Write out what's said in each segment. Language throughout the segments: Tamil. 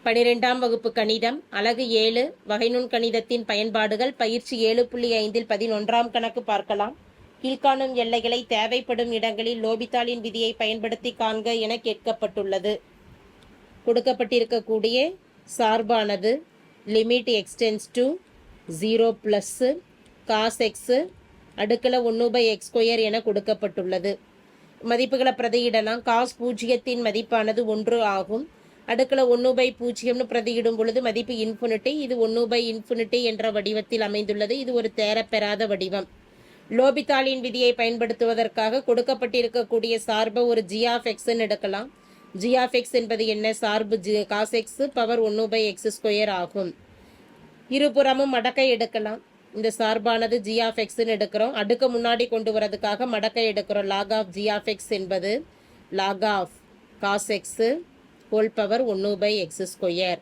12ஆம் வகுப்பு கணிதம் அலகு 7 வகைநுண் கணிதத்தின் பயன்பாடுகள் பயிற்சி 7.5 11ஆம் கணக்கு பார்க்கலாம். கீழ்காணும் எல்லைகளை தேவைப்படும் இடங்களில் லோபித்தாலின் விதியை பயன்படுத்தி காண்க என கேட்கப்பட்டுள்ளது. கொடுக்கப்பட்டிருக்கக்கூடிய சார்பானது limit x tends to 0 plus cos x அடுக்கில் 1/x² என கொடுக்கப்பட்டுள்ளது. மதிப்புகளை பிரதியிடலாம். காஸ் பூஜ்ஜியத்தின் மதிப்பானது 1 ஆகும். அடுக்கில் 1/0 பிரதியிடும் பொழுது மதிப்பு இன்ஃபினிட்டி. இது 1/∞ என்ற வடிவத்தில் அமைந்துள்ளது. இது ஒரு தேரப்பெறாத வடிவம். லோபித்தாலின் விதியை பயன்படுத்துவதற்காக கொடுக்கப்பட்டிருக்கக்கூடிய சார்பை ஒரு g(x) எடுக்கலாம். g(x) என்பது என்ன? சார்பு cos x பவர் 1/x² ஆகும். இருபுறமும் மடக்கை எடுக்கலாம். இந்த சார்பானது g(x) எடுக்கிறோம். அடுக்க முன்னாடி கொண்டு வரதுக்காக மடக்கை எடுக்கிறோம். log of g(x) என்பது log of cos x whole power 1/x².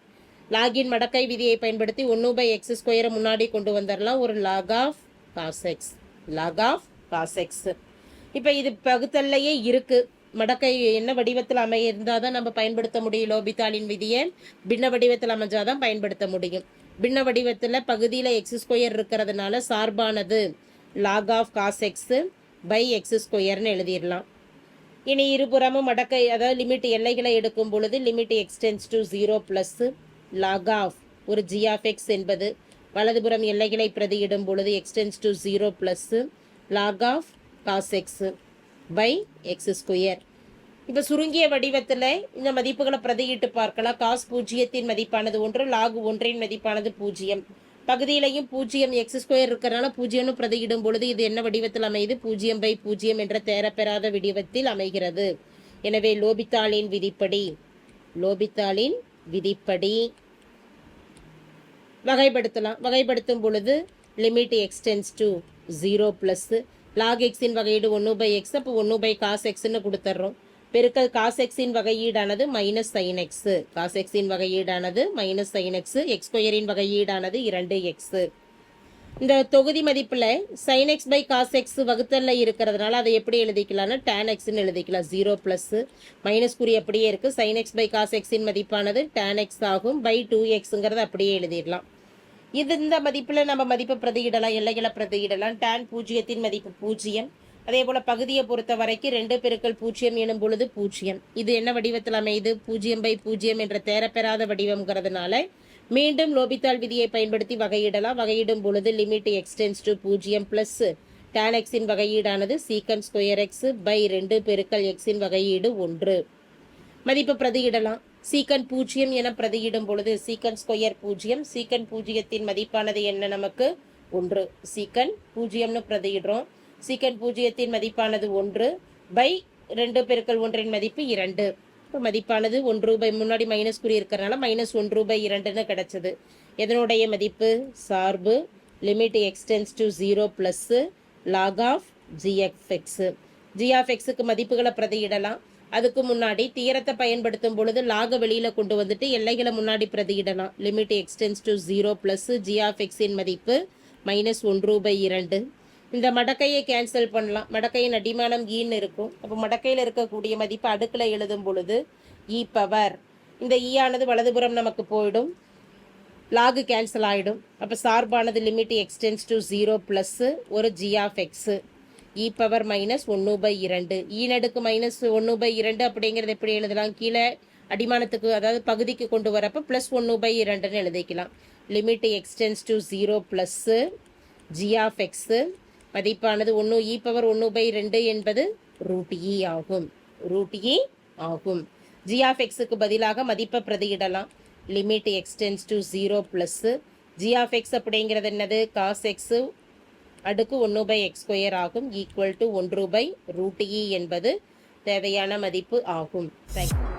Login மடக்கை விதியை பயன்படுத்தி 1/x² முன்னாடி கொண்டு வந்துடலாம். ஒரு log of cos x. log of cos x. இப்போ இது பகுத்தல்லையே இருக்கு. மடக்கை என்ன வடிவத்தில் இருந்தால் தான் நம்ம பயன்படுத்த முடியும். லோபித்தாலின் விதியை பின்ன வடிவத்தில் அமைஞ்சாதான் பயன்படுத்த முடியும். பின்ன வடிவத்தில் பகுதியில் x² இருக்கிறதுனால சார்பானது log of cos x x² எழுதிடலாம். இனி இருபுறமும் மடக்கை அதாவது லிமிட் எல்லைகளை எடுக்கும் பொழுது limit x tends to 0 plus log of ஒரு g(x) என்பது வலதுபுறம் எல்லைகளை பிரதியிடும் பொழுது x tends to 0 plus log of cos x x². இப்போ சுருங்கிய வடிவத்தில் இந்த மதிப்புகளை பிரதியிட்டு பார்க்கலாம். காஸ் பூஜ்ஜியத்தின் மதிப்பானது 1, log 1 மதிப்பானது 0. பகுதியிலையும் 0 x² இருக்கிறனால 0 பிரதியிடும் பொழுது இது என்ன வடிவத்தில் அமைது? 0/0 என்ற தேரப்பெறாத வடிவத்தில் அமைகிறது. எனவே லோபித்தாலின் விதிப்படி வகைப்படுத்தலாம். வகைப்படுத்தும் பொழுது limit x tends to 0 plus log x-இன் வகையீடு 1/x. அப்போ 1/cos x-ன்னு கொடுத்துட்றோம். பெருக்கல் cos x-இன் வகையீடானது மைனஸ் sin x. cos x-இன் வகையீடானது மைனஸ் sin x. x²-இன் வகையீடானது 2x. இந்த தொகுதி மதிப்பில் sin x/cos x வகுத்தல்ல இருக்கிறதுனால அதை எப்படி எழுதிக்கலாம்னா tan x-ன்னு எழுதிக்கலாம். 0 பிளஸ் மைனஸ் குறி அப்படியே இருக்குது. sin x/cos x-இன் மதிப்பானது tan x ஆகும். /2x அப்படியே எழுதிடலாம். இந்த மதிப்பில் நம்ம மதிப்பை பிரதியிடலாம். எல்லைகளை பிரதியிடலாம். tan 0-த்தின் மதிப்பு 0. அதே போல் பகுதியை பொறுத்த வரைக்கும் 2 பெருக்கல் 0 எனும் பொழுது 0. இது என்ன வடிவத்தில் அமைது? 0/0 என்ற தேரப்பெறாத வடிவம்ங்கிறதுனால மீண்டும் லோபித்தால் விதியை பயன்படுத்தி வகையிடலாம். வகையிடும் பொழுது limit x tends to 0 plus tan x-இன் வகையீடானது sec²x /2 பெருக்கல் x-இன் வகையீடு 1. மதிப்பு பிரதியிடலாம். சீக்கன் 0 என பிரதியிடும் பொழுது sec² 0. சீக்கன் 0-த்தின் மதிப்பானது என்ன? நமக்கு 1. சீக்கன் 0ன்னு பிரதியிடுறோம். சீக்கன் 0-த்தின் மதிப்பானது 1/2 பெருக்கல் 1-இன் மதிப்பு 2. இப்போ மதிப்பானது 1 முன்னாடி மைனஸ் குறி இருக்கிறனால -1/2ன்னு கிடைச்சது. எதனுடைய மதிப்பு? சார்பு limit x tends to 0 plus log of g(x)க்கு மதிப்புகளை பிரதியிடலாம். அதுக்கு முன்னாடி தீரத்தை பயன்படுத்தும் பொழுது லாக வெளியில் கொண்டு வந்துட்டு எல்லைகளை முன்னாடி பிரதியிடலாம். லிமிட் எக்ஸ்டென்ஸ் டு 0 பிளஸ் g(x)இன் மதிப்பு -1/2. இந்த மடக்கையை கேன்சல் பண்ணலாம். மடக்கையின் அடிமானம் ஈன்னு இருக்கும். அப்போ மடக்கையில் இருக்கக்கூடிய மதிப்பு அடுக்கில் எழுதும் பொழுது இ பவர் இந்த ஆனது வலதுபுறம் நமக்கு போயிடும். லாகு கேன்சல் ஆகிடும். அப்போ சார்பானது லிமிட் எக்ஸ்டென்ஸ் டு 0 ப்ளஸ் ஒரு g(x) இ பவர் -1/2. ஈனடுக்கு -1/2 அப்படிங்கிறது எப்படி எழுதலாம்? கீழே அடிமானத்துக்கு அதாவது பகுதிக்கு கொண்டு வரப்போ +1/2ன்னு எழுதிக்கலாம். Limit x tends to 0 plus g(x) மதிப்பானது 1 இ பவர் 1/2 என்பது √e ஆகும். g(x)க்கு பதிலாக மதிப்பை பிரதியிடலாம். Limit x tends to 0 plus g(x) அப்படிங்கிறது என்னது? cos x அடுக்கு 1/x² ஆகும். ஈக்குவல் டு 1/√e என்பது தேவையான மதிப்பு ஆகும். தேங்க்யூ.